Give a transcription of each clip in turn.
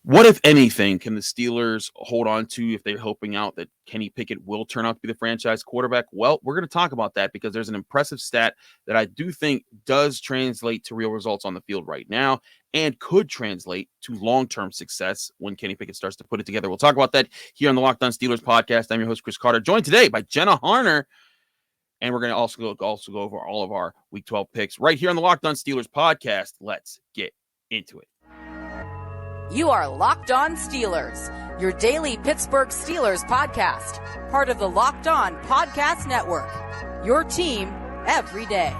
What, if anything, can the Steelers hold on to if they're hoping out that Kenny Pickett will turn out to be the franchise quarterback? Well, we're going to talk about that because there's an impressive stat that I do think does translate to real results on the field right now and could translate to long-term success when Kenny Pickett starts to put it together. We'll talk about that here on the Locked On Steelers podcast. I'm your host, Chris Carter, joined today by Jenna Harner. And we're going to also go over all of our Week 12 picks right here on the Locked On Steelers podcast. Let's get into it. You are Locked On Steelers, your daily Pittsburgh Steelers podcast, part of the Locked On Podcast Network, your team every day.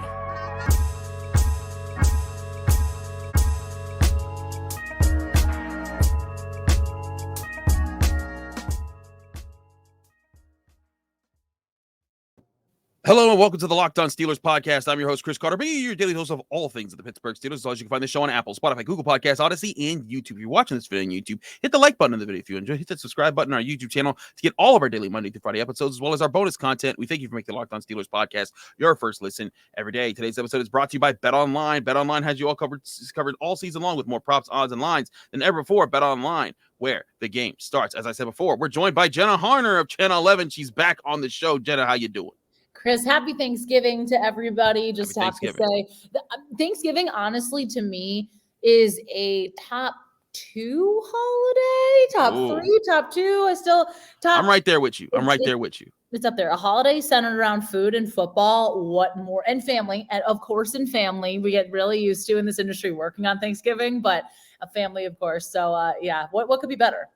Hello and welcome to the Locked On Steelers podcast. I'm your host, Chris Carter, your daily host of all things of the Pittsburgh Steelers. As always, you can find this show on Apple, Spotify, Google Podcasts, Odyssey, and YouTube. If you're watching this video on YouTube, hit the like button on the video if you enjoy. Hit that subscribe button on our YouTube channel to get all of our daily Monday through Friday episodes, as well as our bonus content. We thank you for making the Locked On Steelers podcast your first listen every day. Today's episode is brought to you by BetOnline. BetOnline has you all covered all season long with more props, odds, and lines than ever before. BetOnline, where the game starts. As I said before, we're joined by Jenna Harner of Channel 11. She's back on the show. Jenna, how you doing? Chris, happy Thanksgiving to everybody. Just have to say, Thanksgiving, honestly, to me, is a top two holiday, three, top two. I'm right there with you. It's up there. A holiday centered around food and football. What more? And family. And of course, in family, we get really used to in this industry working on Thanksgiving, but a family, of course. So, yeah, what could be better?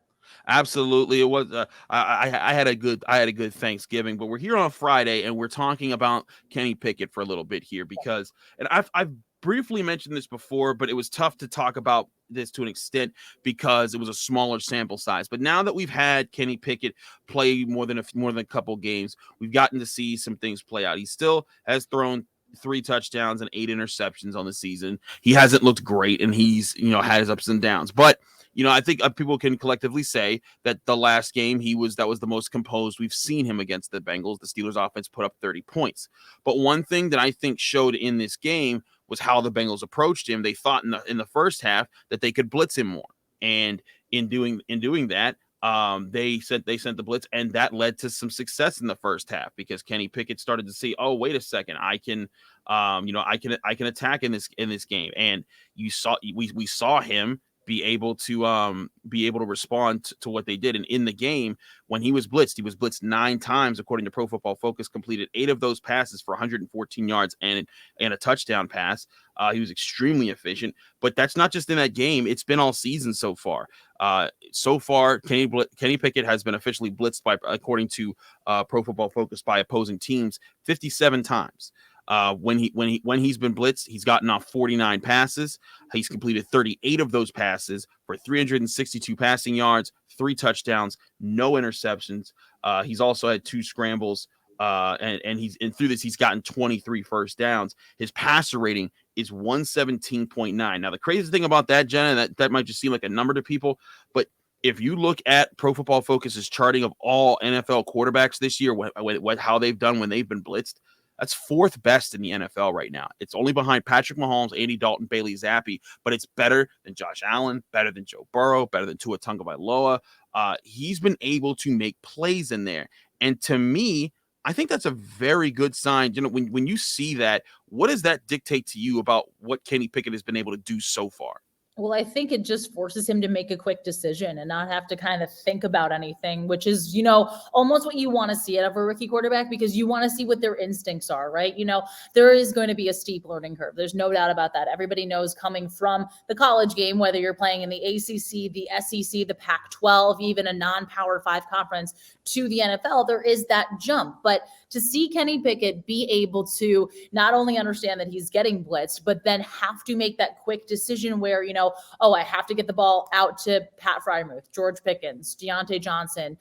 Absolutely. It was I had a good Thanksgiving, but we're here on Friday and we're talking about Kenny Pickett for a little bit here because, and I've briefly mentioned this before, but it was tough to talk about this to an extent because it was a smaller sample size. But now that we've had Kenny Pickett play more than a couple games, we've gotten to see some things play out. He still has thrown 3 touchdowns and 8 interceptions on the season. He hasn't looked great, and he's had his ups and downs, but I think people can collectively say that the last game that was the most composed we've seen him against the Bengals. The Steelers offense put up 30 points. But one thing that I think showed in this game was how the Bengals approached him. They thought in the first half that they could blitz him more. And in doing that, they sent the blitz, and that led to some success in the first half because Kenny Pickett started to see, oh, wait a second, I can attack in this game. And we saw him be able to respond to what they did. And in the game, when he was blitzed 9 times, according to Pro Football Focus, completed 8 of those passes for 114 yards and a touchdown pass. He was extremely efficient, but that's not just in that game. It's been all season so far. Kenny Pickett has been officially blitzed according to Pro Football Focus, by opposing teams 57 times. When he's been blitzed, he's gotten off 49 passes. He's completed 38 of those passes for 362 passing yards, 3 touchdowns, no interceptions. He's also had 2 scrambles, and through this he's gotten 23 first downs. His passer rating is 117.9. Now the crazy thing about that, Jenna, that might just seem like a number to people, but if you look at Pro Football Focus's charting of all NFL quarterbacks this year, how they've done when they've been blitzed, that's 4th best in the NFL right now. It's only behind Patrick Mahomes, Andy Dalton, Bailey Zappi, but it's better than Josh Allen, better than Joe Burrow, better than Tua Tagovailoa. He's been able to make plays in there. And to me, I think that's a very good sign. When you see that, what does that dictate to you about what Kenny Pickett has been able to do so far? Well, I think it just forces him to make a quick decision and not have to kind of think about anything, which is, almost what you want to see out of a rookie quarterback, because you want to see what their instincts are, right? There is going to be a steep learning curve. There's no doubt about that. Everybody knows coming from the college game, whether you're playing in the ACC, the SEC, the Pac-12, even a non-Power 5 conference to the NFL, there is that jump. But to see Kenny Pickett be able to not only understand that he's getting blitzed, but then have to make that quick decision where, I have to get the ball out to Pat Freiermuth, George Pickens, Deontay Johnson,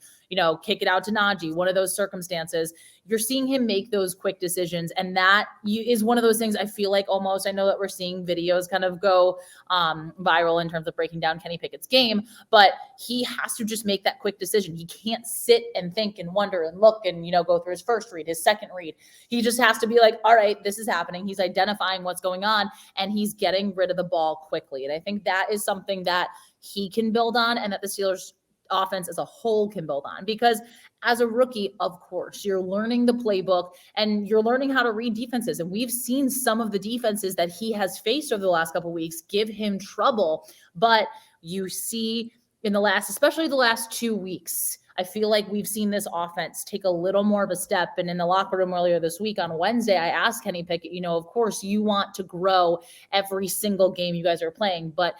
kick it out to Najee, one of those circumstances. you're seeing him make those quick decisions. And that is one of those things I feel like almost, I know that we're seeing videos kind of go viral in terms of breaking down Kenny Pickett's game, but he has to just make that quick decision. He can't sit and think and wonder and look and, go through his first read, his second read. He just has to be like, all right, this is happening. He's identifying what's going on and he's getting rid of the ball quickly. And I think that is something that he can build on and that the Steelers offense as a whole can build on, because as a rookie, of course, you're learning the playbook and you're learning how to read defenses. And we've seen some of the defenses that he has faced over the last couple of weeks give him trouble. But you see especially the last 2 weeks, I feel like we've seen this offense take a little more of a step. And in the locker room earlier this week on Wednesday, I asked Kenny Pickett, of course you want to grow every single game you guys are playing, but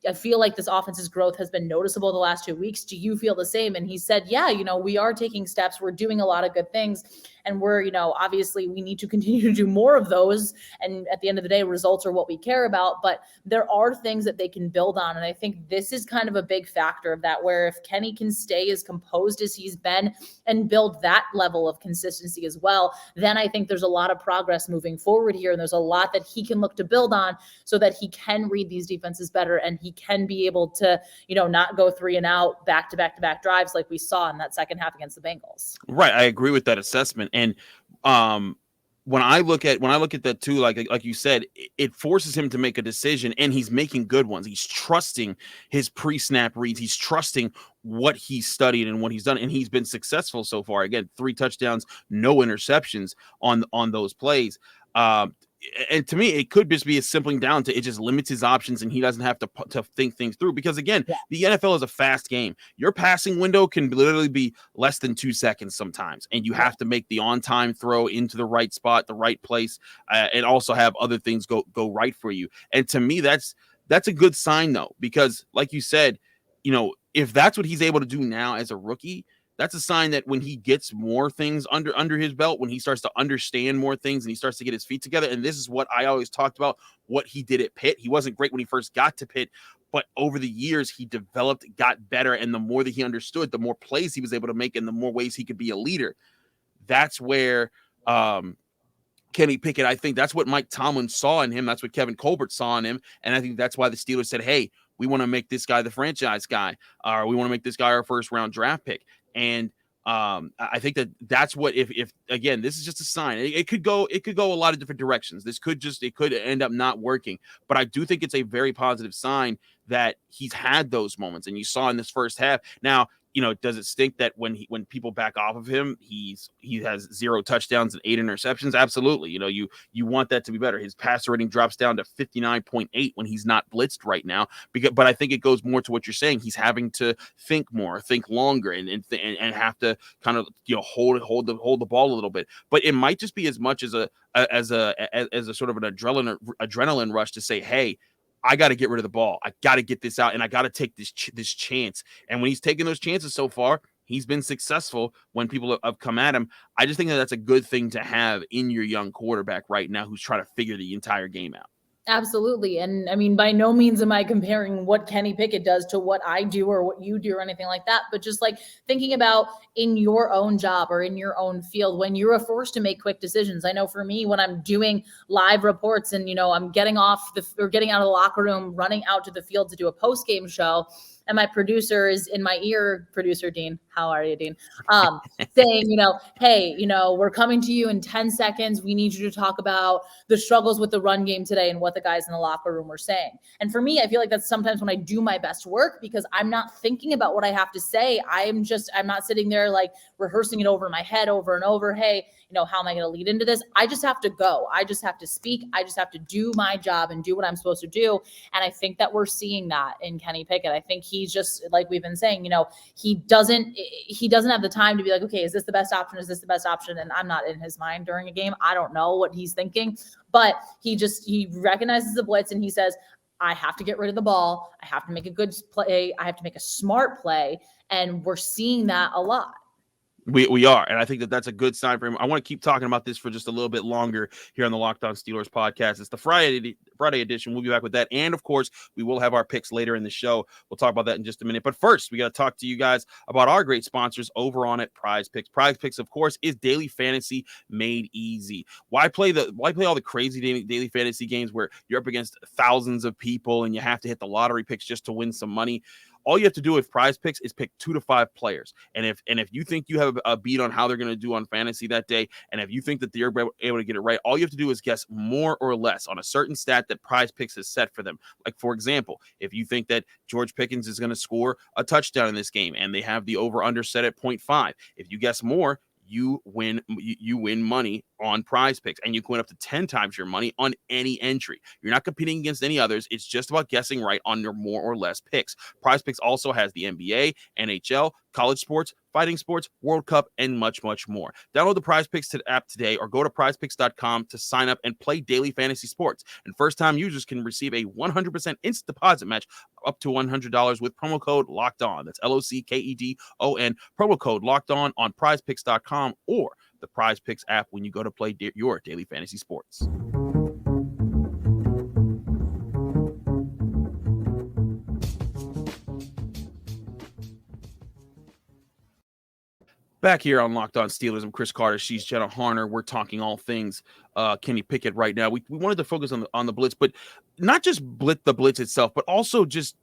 I feel like this offense's growth has been noticeable the last 2 weeks. Do you feel the same? And he said, yeah, we are taking steps. We're doing a lot of good things. And we're, obviously we need to continue to do more of those. And at the end of the day, results are what we care about. But there are things that they can build on. And I think this is kind of a big factor of that, where if Kenny can stay as composed as he's been and build that level of consistency as well, then I think there's a lot of progress moving forward here. And there's a lot that he can look to build on so that he can read these defenses better and he can be able to, not go 3 and out back to back drives like we saw in that second half against the Bengals. Right. I agree with that assessment. And when I look at that too, like you said, it forces him to make a decision and he's making good ones. He's trusting his pre-snap reads. He's trusting what he's studied and what he's done. And he's been successful so far. Again, 3 touchdowns, no interceptions on those plays. And to me, it could just be a simpling down to it just limits his options and he doesn't have to think things through, because again, the NFL is a fast game. Your passing window can literally be less than 2 seconds sometimes, and you have to make the on-time throw into the right spot, the right place, and also have other things go right for you. And to me, that's a good sign though, because like you said, if that's what he's able to do now as a rookie, that's a sign that when he gets more things under his belt, when he starts to understand more things and he starts to get his feet together. And this is what I always talked about, what he did at Pitt. He wasn't great when he first got to Pitt, but over the years he developed, got better. And the more that he understood, the more plays he was able to make and the more ways he could be a leader. That's where Kenny Pickett, I think that's what Mike Tomlin saw in him. That's what Kevin Colbert saw in him. And I think that's why the Steelers said, hey, we want to make this guy the franchise guy, or we want to make this guy our first round draft pick. And I think that's what, if again, this is just a sign. It could go a lot of different directions. It could end up not working, but I do think it's a very positive sign that he's had those moments. And you saw in this first half. Now, does it stink that when people back off of him, he has 0 touchdowns and 8 interceptions? Absolutely. You want that to be better. His passer rating drops down to 59.8 when he's not blitzed right now. But I think it goes more to what you're saying. He's having to think more, think longer, and have to kind of hold the ball a little bit. But it might just be as much as a sort of an adrenaline rush to say, hey, I got to get rid of the ball. I got to get this out, and I got to take this chance. And when he's taking those chances so far, he's been successful when people have come at him. I just think that's a good thing to have in your young quarterback right now who's trying to figure the entire game out. Absolutely. And I mean, by no means am I comparing what Kenny Pickett does to what I do or what you do or anything like that, but just like thinking about in your own job or in your own field, when you're forced to make quick decisions. I know for me, when I'm doing live reports and, I'm getting out of the locker room, running out to the field to do a post-game show, and my producer is in my ear, producer Dean, how are you, Dean? Saying, hey, we're coming to you in 10 seconds. We need you to talk about the struggles with the run game today and what the guys in the locker room were saying. And for me, I feel like that's sometimes when I do my best work, because I'm not thinking about what I have to say. I'm not sitting there like rehearsing it over my head over and over. Hey, how am I going to lead into this? I just have to go. I just have to speak. I just have to do my job and do what I'm supposed to do. And I think that we're seeing that in Kenny Pickett. I think he's just, like we've been saying, he doesn't have the time to be like, okay, is this the best option? Is this the best option? And I'm not in his mind during a game. I don't know what he's thinking, but he recognizes the blitz and he says, I have to get rid of the ball. I have to make a good play. I have to make a smart play. And we're seeing that a lot. We are, and I think that that's a good sign for him. I want to keep talking about this for just a little bit longer here on the Locked On Steelers podcast. It's the Friday edition. We'll be back with that, and of course, we will have our picks later in the show. We'll talk about that in just a minute. But first, we got to talk to you guys about our great sponsors over on at Prize Picks. Prize Picks, of course, is daily fantasy made easy. Why play all the crazy daily fantasy games where you're up against thousands of people and you have to hit the lottery picks just to win some money? All you have to do with Prize Picks is pick 2 to 5 players. And if you think you have a beat on how they're going to do on fantasy that day, and if you think that they're able to get it right, all you have to do is guess more or less on a certain stat that Prize Picks has set for them. Like, for example, if you think that George Pickens is going to score a touchdown in this game and they have the over-under set at 0.5, if you guess more, you win money on Prize Picks, and you can win up to 10 times your money on any entry. You're not competing against any others. It's just about guessing right on your more or less picks. Prize Picks also has the NBA, NHL, college sports, fighting sports, World Cup, and much, much more. Download the Prize Picks app today or go to prizepicks.com to sign up and play daily fantasy sports. And first-time users can receive a 100% instant deposit match up to $100 with promo code Locked On. That's LOCKEDON. Promo code Locked On prizepicks.com or the Prize Picks app when you go to play your daily fantasy sports. Back here on Locked On Steelers, I'm Chris Carter. She's Jenna Harner. We're talking all things Kenny Pickett right now. We wanted to focus on the blitz, but not just the blitz itself, but also just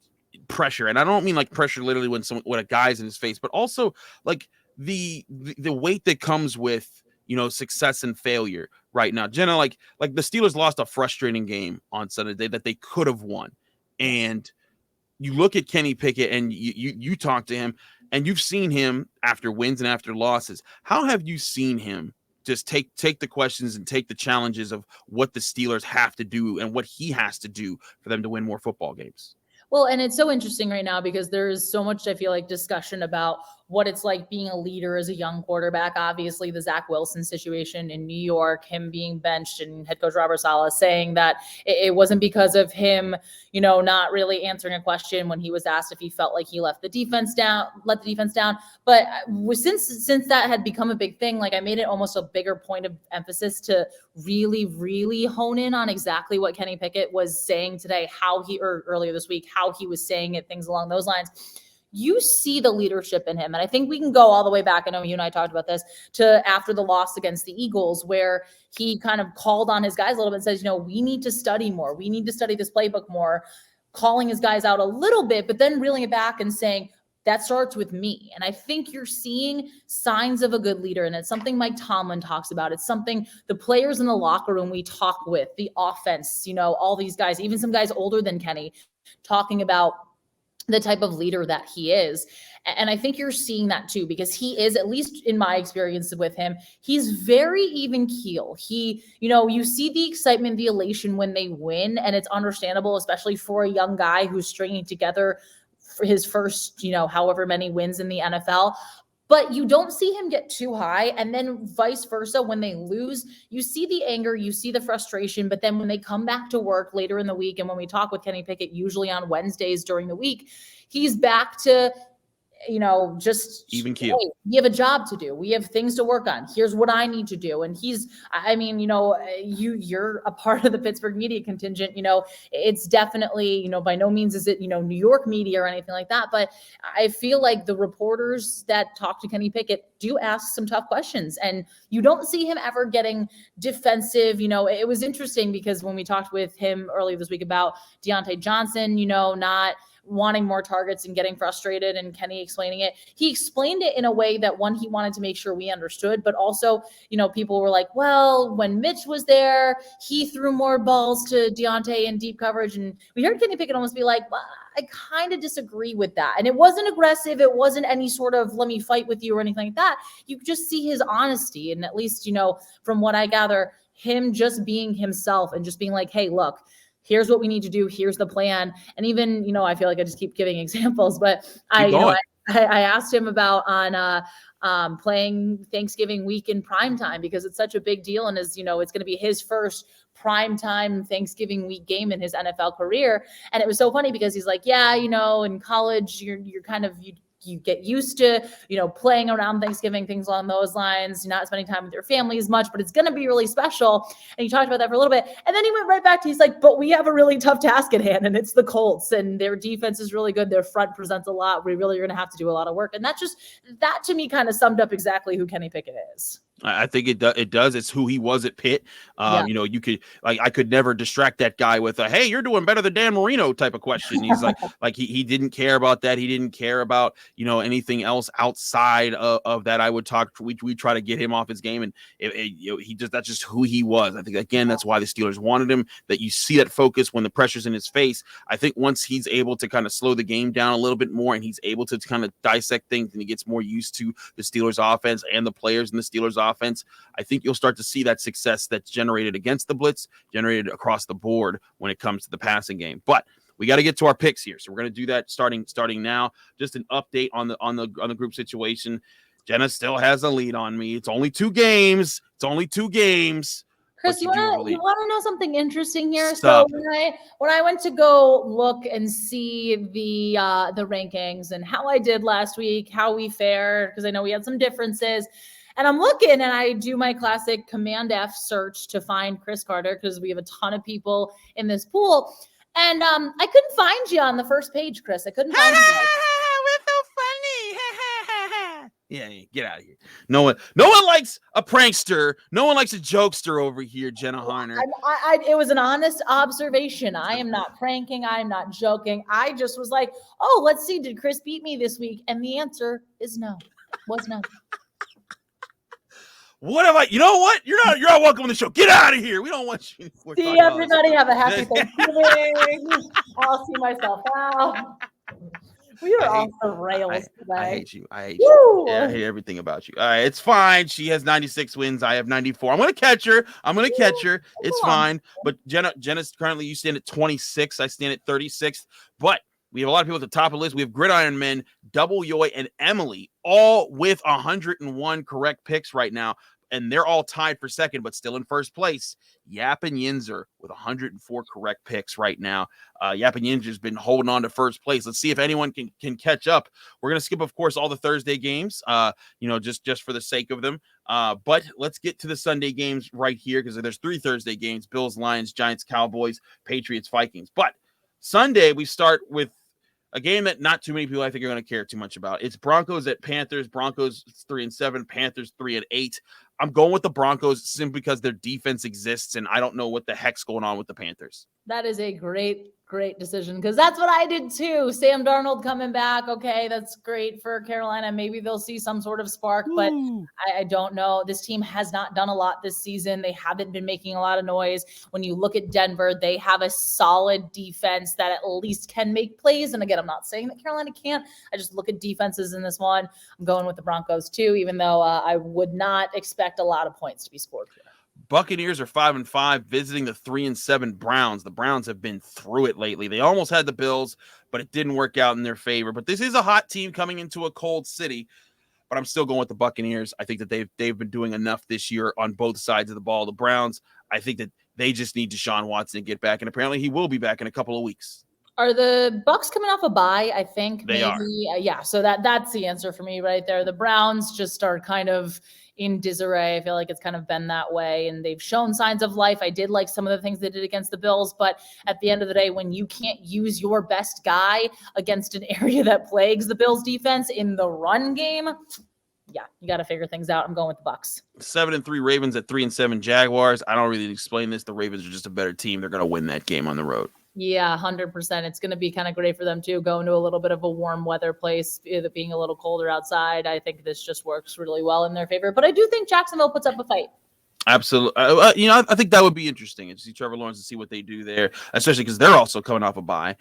pressure. And I don't mean like pressure literally when a guy's in his face, but also like the weight that comes with, success and failure right now. Jenna, like the Steelers lost a frustrating game on Sunday that they could have won. And you look at Kenny Pickett and you talk to him, and you've seen him after wins and after losses. How have you seen him just take the questions and take the challenges of what the Steelers have to do and what he has to do for them to win more football games? Well, and it's so interesting right now because there's so much, I feel like, discussion about what it's like being a leader as a young quarterback. Obviously, the Zach Wilson situation in New York, him being benched, and head coach Robert Saleh saying that it wasn't because of him, not really answering a question when he was asked if he felt like he let the defense down. But since that had become a big thing, like I made it almost a bigger point of emphasis to really, really hone in on exactly what Kenny Pickett was saying today, earlier this week, how he was saying it, things along those lines. You see the leadership in him. And I think we can go all the way back. I know you and I talked about this to after the loss against the Eagles, where he kind of called on his guys a little bit and says, we need to study more. We need to study this playbook more, calling his guys out a little bit, but then reeling it back and saying, that starts with me. And I think you're seeing signs of a good leader. And it's something Mike Tomlin talks about. It's something the players in the locker room we talk with, the offense, all these guys, even some guys older than Kenny, talking about the type of leader that he is. And I think you're seeing that too, because he is, at least in my experience with him, he's very even keel. He, you see the excitement, the elation when they win, and it's understandable, especially for a young guy who's stringing together for his first, however many wins in the NFL. But you don't see him get too high. And then vice versa, when they lose, you see the anger, you see the frustration. But then when they come back to work later in the week, and when we talk with Kenny Pickett, usually on Wednesdays during the week, he's back to, just even keel. Hey, we have a job to do. We have things to work on. Here's what I need to do. And you're a part of the Pittsburgh media contingent. It's definitely, by no means is it, New York media or anything like that. But I feel like the reporters that talk to Kenny Pickett do ask some tough questions, and you don't see him ever getting defensive. It was interesting because when we talked with him earlier this week about Deontay Johnson, not wanting more targets and getting frustrated, and Kenny explaining it. He explained it in a way that, one, he wanted to make sure we understood, but also, people were like, well, when Mitch was there, he threw more balls to Deontay in deep coverage. And we heard Kenny Pickett almost be like, well, I kind of disagree with that. And it wasn't aggressive. It wasn't any sort of let me fight with you or anything like that. You just see his honesty. And at least, from what I gather, him just being himself and just being like, hey, look, here's what we need to do. Here's the plan. And even, I feel like I just keep giving examples, but I asked him about on playing Thanksgiving week in primetime, because it's such a big deal. And as it's going to be his first primetime Thanksgiving week game in his NFL career. And it was so funny because he's like, yeah, in college, you're kind of, you you get used to, playing around Thanksgiving, things along those lines, not spending time with your family as much, but it's going to be really special. And you talked about that for a little bit. And then he went right back to, he's like, but we have a really tough task at hand, and it's the Colts, and their defense is really good. Their front presents a lot. We really are going to have to do a lot of work. And that to me kind of summed up exactly who Kenny Pickett is. I think it does. It's who he was at Pitt. You could I could never distract that guy with a, hey, you're doing better than Dan Marino type of question. He's like he didn't care about that. He didn't care about, anything else outside of that. I would talk. We try to get him off his game, and that's just who he was. I think, again, that's why the Steelers wanted him, that you see that focus when the pressure's in his face. I think once he's able to kind of slow the game down a little bit more, and he's able to kind of dissect things, and he gets more used to the Steelers offense and the players in the Steelers offense, I think you'll start to see that success that's generated against the blitz, generated across the board when it comes to the passing game. But we got to get to our picks here, so we're going to do that starting now. Just an update on the group situation. Jenna still has a lead on me. It's only 2 games. Chris, you want to know something interesting here? Stop. So when I went to go look and see the rankings and how I did last week, how we fared, because I know we had some differences. And I'm looking, and I do my classic Command F search to find Chris Carter, because we have a ton of people in this pool. And I couldn't find you on the first page, Chris. I couldn't find you. We're so funny. Yeah, get out of here. No one likes a prankster. No one likes a jokester over here, Jenna Harner. It was an honest observation. I am not pranking. I am not joking. I just was like, oh, let's see. Did Chris beat me this week? And the answer is no. Was no. What have I? You know what? You're not welcome on the show. Get out of here. We don't want you. See everybody. Have a happy Thanksgiving. I'll see myself out. We are off the rails today. I hate you. I hate you. Yeah, I hate everything about you. All right, it's fine. She has 96 wins. I have 94. I'm gonna catch her. It's fine. But Jenna's currently, you stand at 26. I stand at 36. But we have a lot of people at the top of the list. We have Gridiron Men, Double Yoy, and Emily, all with 101 correct picks right now. And they're all tied for second, but still in first place. Yap and Yinzer with 104 correct picks right now. Yap and Yinzer's been holding on to first place. Let's see if anyone can catch up. We're going to skip, of course, all the Thursday games, just for the sake of them. But let's get to the Sunday games right here, because there's 3 Thursday games: Bills, Lions, Giants, Cowboys, Patriots, Vikings. But Sunday, we start with a game that not too many people, I think, are going to care too much about. It's Broncos at Panthers. Broncos 3-7, Panthers 3-8. I'm going with the Broncos simply because their defense exists, and I don't know what the heck's going on with the Panthers. That is a great decision, because that's what I did too. Sam Darnold coming back. Okay, that's great for Carolina. Maybe they'll see some sort of spark, but I don't know. This team has not done a lot this season. They haven't been making a lot of noise. When you look at Denver, they have a solid defense that at least can make plays. And again, I'm not saying that Carolina can't. I just look at defenses in this one. I'm going with the Broncos too, even though I would not expect a lot of points to be scored here. Buccaneers are 5-5, visiting the 3-7 Browns. The Browns have been through it lately. They almost had the Bills, but it didn't work out in their favor. But this is a hot team coming into a cold city. But I'm still going with the Buccaneers. I think that they've been doing enough this year on both sides of the ball. The Browns, I think that they just need Deshaun Watson to get back, and apparently he will be back in a couple of weeks. Are the Bucs coming off a bye? I think they are. Yeah, so that's the answer for me right there. The Browns just are kind of in disarray. I feel like it's kind of been that way, and they've shown signs of life. I did like some of the things they did against the Bills, but at the end of the day, when you can't use your best guy against an area that plagues the Bills defense in the run game, yeah, you got to figure things out. I'm going with the Bucs. 7-3 Ravens at 3-7 Jaguars. I don't really explain this. The Ravens are just a better team. They're going to win that game on the road. Yeah, 100%. It's going to be kind of great for them too, going to a little bit of a warm weather place, it being a little colder outside. I think this just works really well in their favor. But I do think Jacksonville puts up a fight. Absolutely. I think that would be interesting to see Trevor Lawrence and see what they do there, especially because they're also coming off a bye.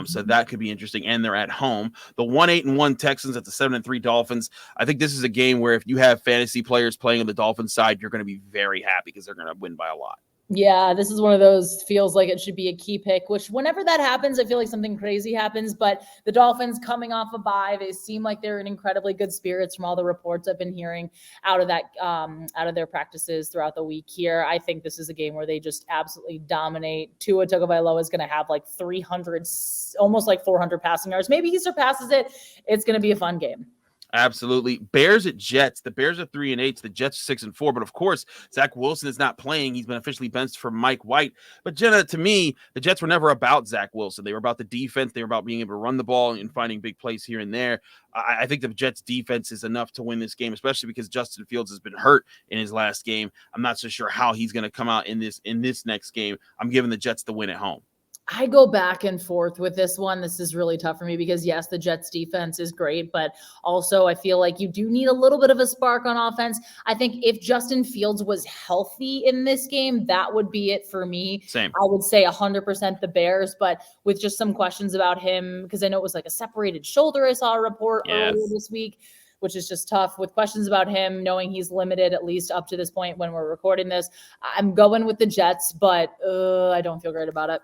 So that could be interesting, and they're at home. The 1-8-1 Texans at the 7-3 Dolphins. I think this is a game where if you have fantasy players playing on the Dolphins side, you're going to be very happy because they're going to win by a lot. Yeah, this is one of those feels like it should be a key pick, which whenever that happens, I feel like something crazy happens. But the Dolphins coming off a bye, they seem like they're in incredibly good spirits from all the reports I've been hearing out of their practices throughout the week here. I think this is a game where they just absolutely dominate. Tua Tagovailoa is going to have like 300, almost like 400 passing yards. Maybe he surpasses it. It's going to be a fun game. Absolutely. Bears at Jets. The Bears are 3-8. The Jets are 6-4. But of course, Zach Wilson is not playing. He's been officially benched for Mike White. But Jenna, to me, the Jets were never about Zach Wilson. They were about the defense. They were about being able to run the ball and finding big plays here and there. I think the Jets defense is enough to win this game, especially because Justin Fields has been hurt in his last game. I'm not so sure how he's going to come out in this next game. I'm giving the Jets the win at home. I go back and forth with this one. This is really tough for me because, yes, the Jets defense is great, but also I feel like you do need a little bit of a spark on offense. I think if Justin Fields was healthy in this game, that would be it for me. Same. I would say 100% the Bears, but with just some questions about him, because I know it was like a separated shoulder, I saw a report earlier this week, which is just tough. With questions about him, knowing he's limited at least up to this point when we're recording this, I'm going with the Jets, but I don't feel great about it.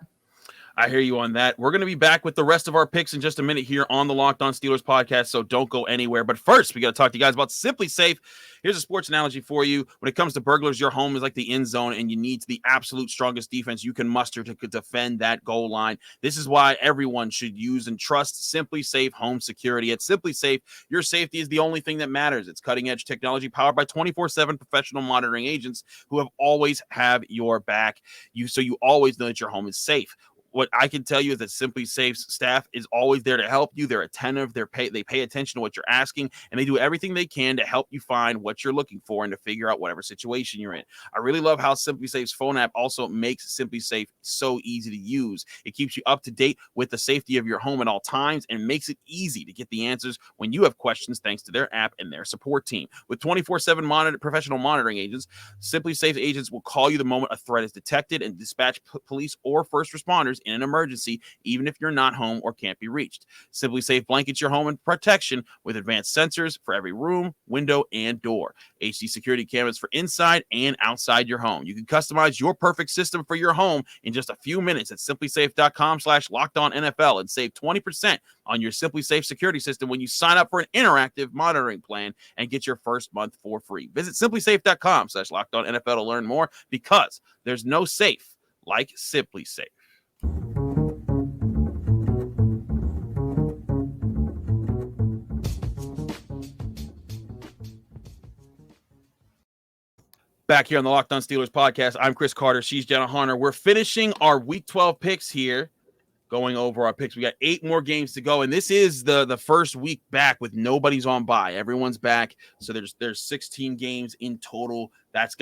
I hear you on that. We're going to be back with the rest of our picks in just a minute here on the Locked On Steelers podcast, so don't go anywhere. But first, we got to talk to you guys about Simply Safe. Here's a sports analogy for you. When it comes to burglars, your home is like the end zone, and you need the absolute strongest defense you can muster to defend that goal line. This is why everyone should use and trust Simply Safe Home Security. At Simply Safe, your safety is the only thing that matters. It's cutting-edge technology powered by 24/7 professional monitoring agents who always have your back. So you always know that your home is safe. What I can tell you is that Simply Safe's staff is always there to help you. They're attentive. They pay attention to what you're asking, and they do everything they can to help you find what you're looking for and to figure out whatever situation you're in. I really love how Simply Safe's phone app also makes Simply Safe so easy to use. It keeps you up to date with the safety of your home at all times and makes it easy to get the answers when you have questions thanks to their app and their support team. With 24/7 professional monitoring agents, Simply Safe agents will call you the moment a threat is detected and dispatch police or first responders in an emergency, even if you're not home or can't be reached. Simply Safe blankets your home in protection with advanced sensors for every room, window, and door. HD security cameras for inside and outside your home. You can customize your perfect system for your home in just a few minutes at simplysafe.com/lockedonnfl and save 20% on your Simply Safe security system when you sign up for an interactive monitoring plan and get your first month for free. Visit simplysafe.com/lockedonnfl to learn more, because there's no safe like Simply Safe. Back here on the Locked On Steelers podcast, I'm Chris Carter. She's Jenna Harner. We're finishing our Week 12 picks here, going over our picks. We got 8 more games to go, and this is the first week back with nobody's on bye. Everyone's back, so there's 16 games in total. That's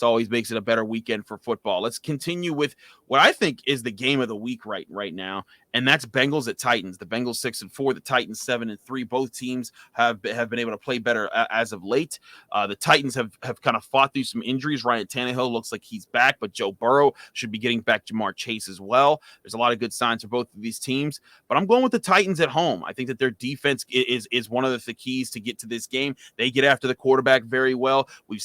always makes it a better weekend for football. Let's continue with what I think is the game of the week right now, and that's Bengals at Titans. The Bengals 6-4, the Titans 7-3. Both teams have been able to play better as of late. The Titans have kind of fought through some injuries. Ryan Tannehill looks like he's back, but Joe Burrow should be getting back Jamar Chase as well. There's a lot of good signs for both of these teams, but I'm going with the Titans at home. I think that their defense is one of the keys to get to this game. They get after the quarterback very well. We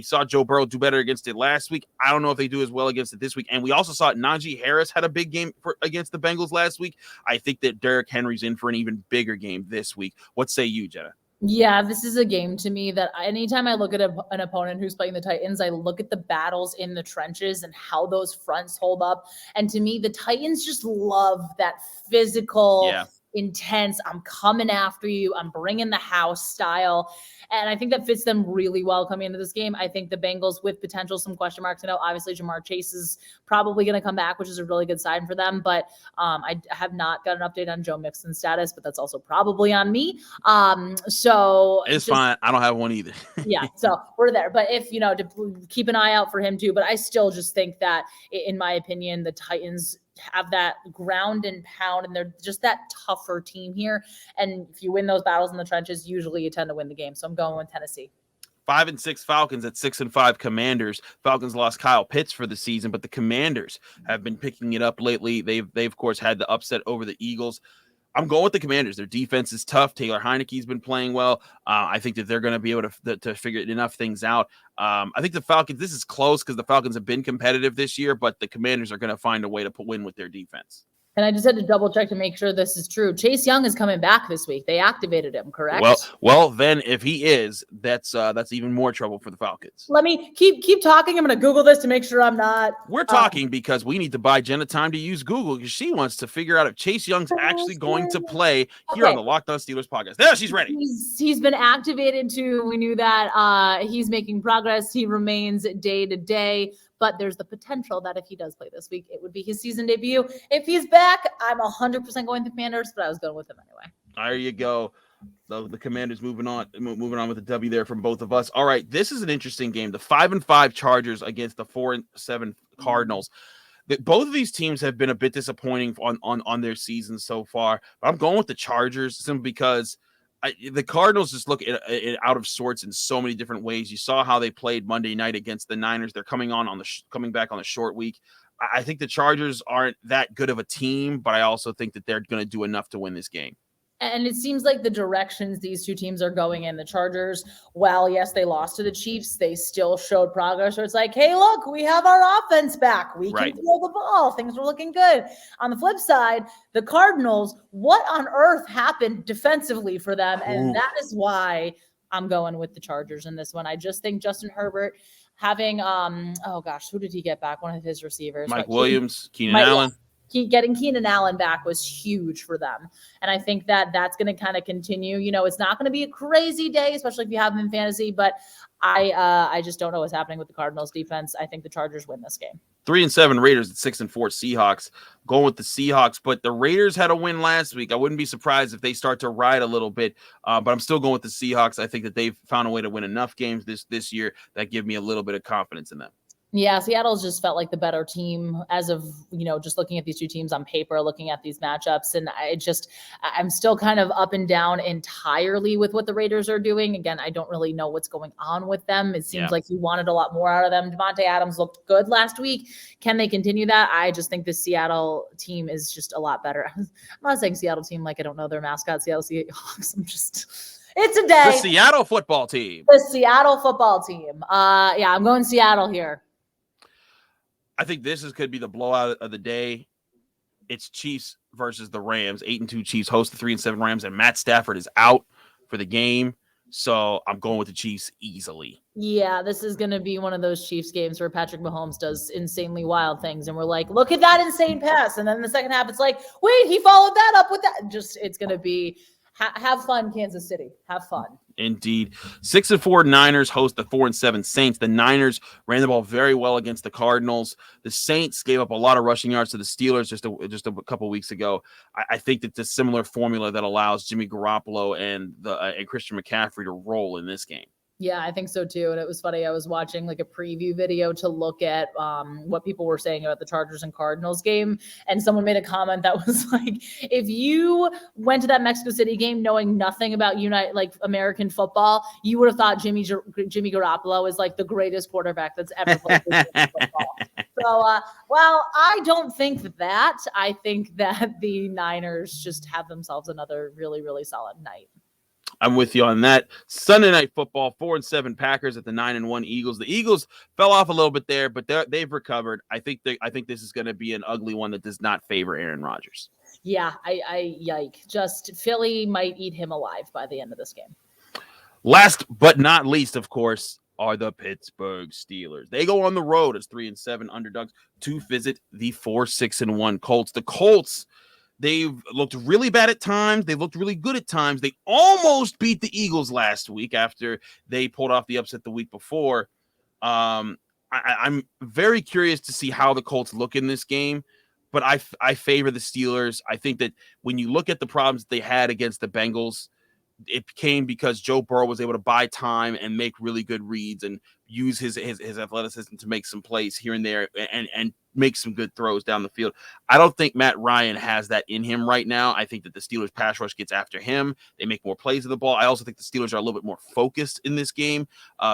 saw Joe Burrow do better against it last week. I don't know if they do as well against it this week. And we also saw Najee Harris had a big game against the Bengals last week. I think that Derrick Henry's in for an even bigger game this week. What say you, Jenna? Yeah, this is a game to me that anytime I look at an opponent who's playing the Titans, I look at the battles in the trenches and how those fronts hold up. And to me, the Titans just love that physical, intense, I'm coming after you, I'm bringing the house style. And I think that fits them really well coming into this game. I think the Bengals, with potential some question marks, obviously Jamar Chase is probably going to come back, which is a really good sign for them. But I have not got an update on Joe Mixon's status, but that's also probably on me. So it's fine. I don't have one either. Yeah, so we're there. But if, to keep an eye out for him too. But I still just think that, in my opinion, the Titans have that ground and pound, and they're just that tougher team here. And if you win those battles in the trenches, usually you tend to win the game. So I'm going with Tennessee. 5-6 Falcons at 6-5 Commanders. Falcons lost Kyle Pitts for the season, but the Commanders have been picking it up lately. They've of course had the upset over the Eagles. I'm going with the Commanders. Their defense is tough. Taylor Heineke's been playing well. I think that they're going to be able to figure enough things out. I think the Falcons, this is close because the Falcons have been competitive this year, but the Commanders are going to find a way to win with their defense. And I just had to double check to make sure this is true. Chase Young is coming back this week. They activated him, correct? Well, then if he is, that's even more trouble for the Falcons. Let me keep talking. I'm going to Google this to make sure I'm not. We're talking because we need to buy Jenna time to use Google because she wants to figure out if Chase Young's actually going to play here on the Locked On Steelers podcast. There, she's ready. He's been activated too. We knew that he's making progress. He remains day to day. But there's the potential that if he does play this week, it would be his season debut. If he's back, I'm 100% going to Commanders, but I was going with him anyway. There you go. The Commanders moving on with a W there from both of us. All right, this is an interesting game. The 5-5 Chargers against the 4-7 Cardinals. Both of these teams have been a bit disappointing on their season so far. But I'm going with the Chargers simply because the Cardinals just look out of sorts in so many different ways. You saw how they played Monday night against the Niners. They're coming back on the short week. I think the Chargers aren't that good of a team, but I also think that they're going to do enough to win this game. And it seems like the directions these two teams are going in, the Chargers, while yes, they lost to the Chiefs, they still showed progress where it's like, hey, look, we have our offense back. We can throw the ball. Things were looking good. On the flip side, the Cardinals, what on earth happened defensively for them? And that is why I'm going with the Chargers in this one. I just think Justin Herbert having, who did he get back? One of his receivers. Mike Williams, Keenan Allen. Getting Keenan Allen back was huge for them. And I think that that's going to kind of continue. You know, it's not going to be a crazy day, especially if you have them in fantasy, but I just don't know what's happening with the Cardinals defense. I think the Chargers win this game. 3-7 Raiders at 6-4 Seahawks. Going with the Seahawks, but the Raiders had a win last week. I wouldn't be surprised if they start to ride a little bit, but I'm still going with the Seahawks. I think that they've found a way to win enough games this year that give me a little bit of confidence in them. Yeah, Seattle's just felt like the better team as of, just looking at these two teams on paper, looking at these matchups. And I'm still kind of up and down entirely with what the Raiders are doing. Again, I don't really know what's going on with them. It seems like you wanted a lot more out of them. Devontae Adams looked good last week. Can they continue that? I just think the Seattle team is just a lot better. I'm not saying Seattle team like I don't know their mascot, Seattle Seahawks. It's a day. The Seattle football team. The Seattle football team. I'm going Seattle here. I think could be the blowout of the day. It's Chiefs versus the Rams. 8-2 Chiefs host the 3-7 Rams, and Matt Stafford is out for the game. So I'm going with the Chiefs easily. Yeah, this is going to be one of those Chiefs games where Patrick Mahomes does insanely wild things. And we're like, look at that insane pass. And then in the second half, it's like, wait, he followed that up with that. It's going to be have fun, Kansas City. Have fun. Indeed. 6-4 Niners host the 4-7 Saints. The Niners ran the ball very well against the Cardinals. The Saints gave up a lot of rushing yards to the Steelers just a couple weeks ago. I think that's a similar formula that allows Jimmy Garoppolo and Christian McCaffrey to roll in this game. Yeah, I think so too. And it was funny. I was watching like a preview video to look at what people were saying about the Chargers and Cardinals game. And someone made a comment that was like, if you went to that Mexico City game knowing nothing about American football, you would have thought Jimmy Garoppolo is like the greatest quarterback that's ever played football. So, I don't think that. I think that the Niners just have themselves another really, really solid night. I'm with you on that. Sunday night football, 4-7 Packers at the 9-1 Eagles. The Eagles fell off a little bit there, but they've recovered. I think this is going to be an ugly one that does not favor Aaron Rodgers. Yeah, I yike. Just Philly might eat him alive by the end of this game. Last but not least, of course, are the Pittsburgh Steelers. They go on the road as 3-7 underdogs to visit the 4-6-1 Colts. The Colts, they've looked really bad at times. They've looked really good at times. They almost beat the Eagles last week after they pulled off the upset the week before. I'm very curious to see how the Colts look in this game, but I favor the Steelers. I think that when you look at the problems that they had against the Bengals, it came because Joe Burrow was able to buy time and make really good reads and use his athleticism to make some plays here and there and make some good throws down the field. I don't think Matt Ryan has that in him right now. I think that the Steelers pass rush gets after him. They make more plays of the ball. I also think the Steelers are a little bit more focused in this game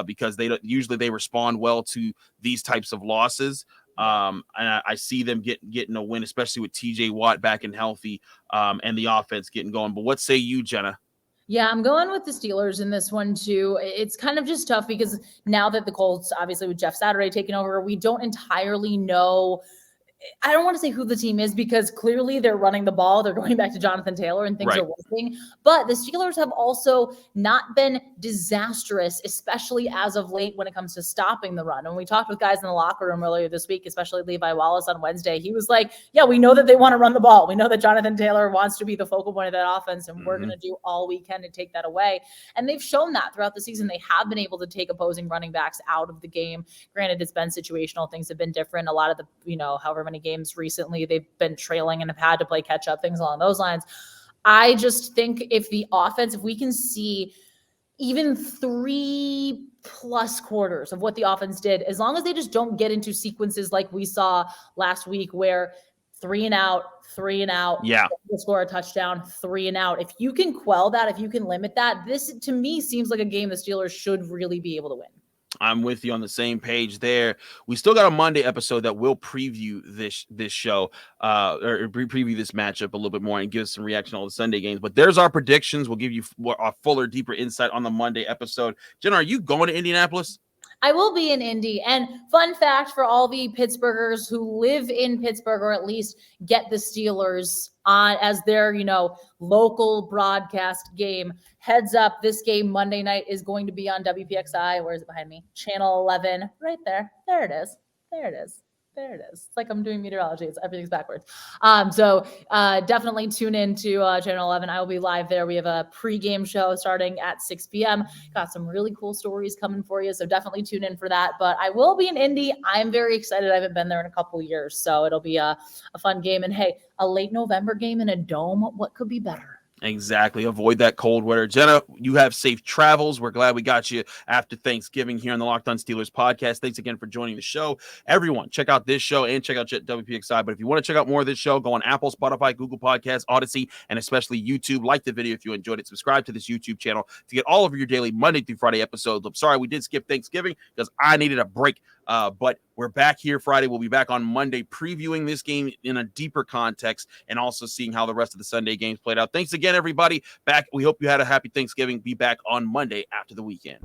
because they respond well to these types of losses. And I see them getting a win, especially with TJ Watt back and healthy, and the offense getting going. But what say you, Jenna? Yeah, I'm going with the Steelers in this one too. It's kind of just tough because now that the Colts, obviously with Jeff Saturday taking over, we don't entirely know. I don't want to say who the team is because clearly they're running the ball. They're going back to Jonathan Taylor and things are working. But the Steelers have also not been disastrous, especially as of late when it comes to stopping the run. When we talked with guys in the locker room earlier this week, especially Levi Wallace on Wednesday, he was like, yeah, we know that they want to run the ball. We know that Jonathan Taylor wants to be the focal point of that offense, and we're going to do all we can to take that away. And they've shown that throughout the season. They have been able to take opposing running backs out of the game. Granted, it's been situational. Things have been different. A lot of the, however many games recently they've been trailing and have had to play catch up, things along those lines. I just think if we can see even 3+ quarters of what the offense did, as long as they just don't get into sequences like we saw last week where 3 and out, score a touchdown, 3 and out. If you can quell that, if you can limit that, this to me seems like a game the Steelers should really be able to win. I'm with you on the same page there. We still got a Monday episode that will preview this show, or preview this matchup a little bit more and give us some reaction to all the Sunday games. But there's our predictions. We'll give you a fuller, deeper insight on the Monday episode. Jen, are you going to Indianapolis? I will be in Indy. And fun fact for all the Pittsburghers who live in Pittsburgh, or at least get the Steelers on as their, local broadcast game. Heads up, this game Monday night is going to be on WPXI. Where is it behind me? Channel 11, right there. There it is. It's like I'm doing meteorology. Everything's backwards. So definitely tune in to Channel 11. I will be live there. We have a pregame show starting at 6 p.m. Got some really cool stories coming for you. So definitely tune in for that. But I will be in Indy. I'm very excited. I haven't been there in a couple of years. So it'll be a fun game. And hey, a late November game in a dome. What could be better? Exactly. Avoid that cold weather. Jenna, you have safe travels. We're glad we got you after Thanksgiving here on the Locked On Steelers podcast. Thanks again for joining the show. Everyone, check out this show and check out WPXI. But if you want to check out more of this show, go on Apple, Spotify, Google Podcasts, Odyssey, and especially YouTube. Like the video if you enjoyed it. Subscribe to this YouTube channel to get all of your daily Monday through Friday episodes. I'm sorry we did skip Thanksgiving because I needed a break. But we're back here Friday. We'll be back on Monday previewing this game in a deeper context and also seeing how the rest of the Sunday games played out. Thanks again, everybody. We hope you had a happy Thanksgiving. Be back on Monday after the weekend.